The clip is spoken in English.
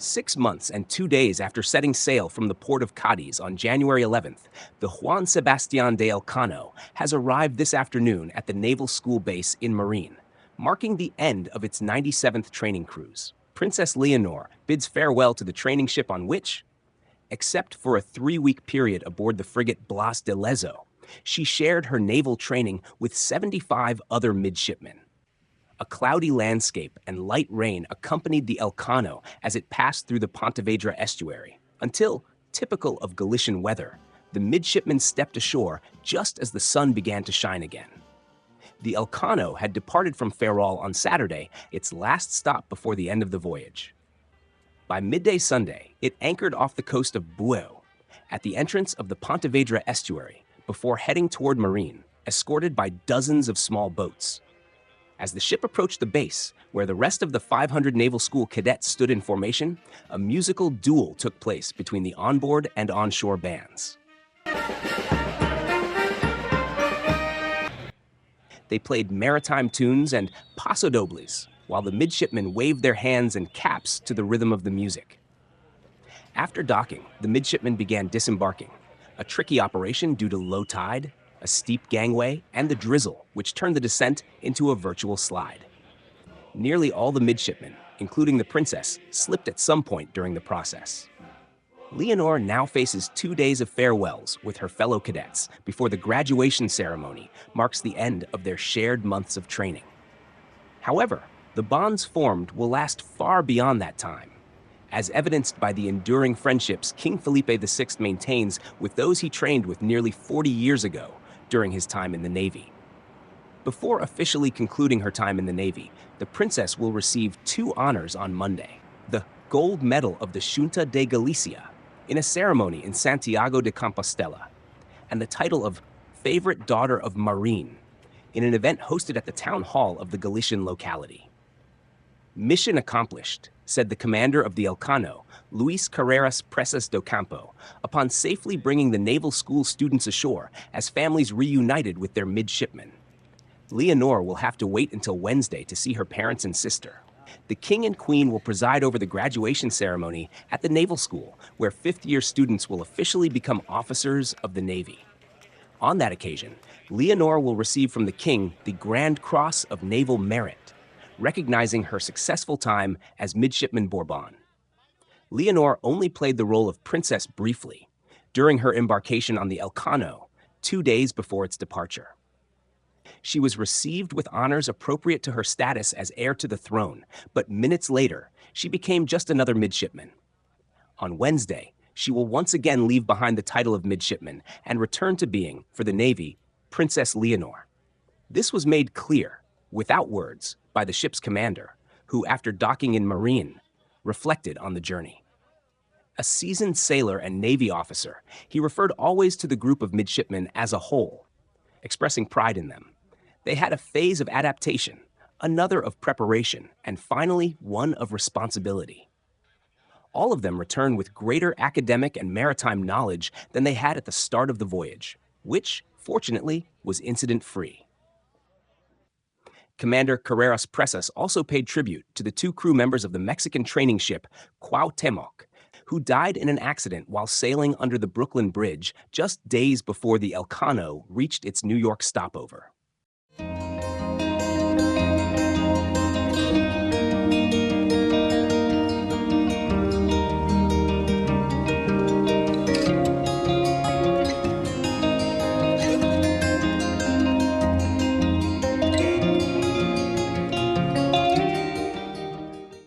6 months and 2 days after setting sail from the port of Cádiz on January 11th, the Juan Sebastián de Elcano has arrived this afternoon at the Naval School base in Marín, marking the end of its 97th training cruise. Princess Leonor bids farewell to the training ship on which, except for a 3-week period aboard the frigate Blas de Lezo, she shared her naval training with 75 other midshipmen. A cloudy landscape and light rain accompanied the Elcano as it passed through the Pontevedra estuary, until, typical of Galician weather, the midshipmen stepped ashore just as the sun began to shine again. The Elcano had departed from Ferrol on Saturday, its last stop before the end of the voyage. By midday Sunday, it anchored off the coast of Bueu, at the entrance of the Pontevedra estuary, before heading toward Marín, escorted by dozens of small boats. As the ship approached the base, where the rest of the 500 Naval School cadets stood in formation, a musical duel took place between the onboard and onshore bands. They played maritime tunes and pasodobles, while the midshipmen waved their hands and caps to the rhythm of the music. After docking, the midshipmen began disembarking, a tricky operation due to low tide, a steep gangway, and the drizzle, which turned the descent into a virtual slide. Nearly all the midshipmen, including the princess, slipped at some point during the process. Leonor now faces 2 days of farewells with her fellow cadets before the graduation ceremony marks the end of their shared months of training. However, the bonds formed will last far beyond that time, as evidenced by the enduring friendships King Felipe VI maintains with those he trained with nearly 40 years ago during his time in the Navy. Before officially concluding her time in the Navy, the princess will receive 2 honors on Monday: the Gold Medal of the Xunta de Galicia, in a ceremony in Santiago de Compostela, and the title of Favorite Daughter of Marín, in an event hosted at the town hall of the Galician locality. "Mission accomplished," said the commander of the Elcano, Luis Carreras Presas do Campo, upon safely bringing the Naval School students ashore as families reunited with their midshipmen. Leonor will have to wait until Wednesday to see her parents and sister. The King and Queen will preside over the graduation ceremony at the Naval School, where 5th-year students will officially become officers of the Navy. On that occasion, Leonor will receive from the King the Grand Cross of Naval Merit, recognizing her successful time as Midshipman Bourbon. Leonor only played the role of princess briefly, during her embarkation on the Elcano, 2 days before its departure. She was received with honors appropriate to her status as heir to the throne, but minutes later, she became just another midshipman. On Wednesday, she will once again leave behind the title of midshipman and return to being, for the Navy, Princess Leonor. This was made clear, without words, by the ship's commander, who, after docking in Marín, reflected on the journey. A seasoned sailor and Navy officer, he referred always to the group of midshipmen as a whole, expressing pride in them. They had a phase of adaptation, another of preparation, and finally one of responsibility. All of them return with greater academic and maritime knowledge than they had at the start of the voyage, which, fortunately, was incident-free. Commander Carreras Presas also paid tribute to the 2 crew members of the Mexican training ship Cuauhtémoc, who died in an accident while sailing under the Brooklyn Bridge just days before the Elcano reached its New York stopover.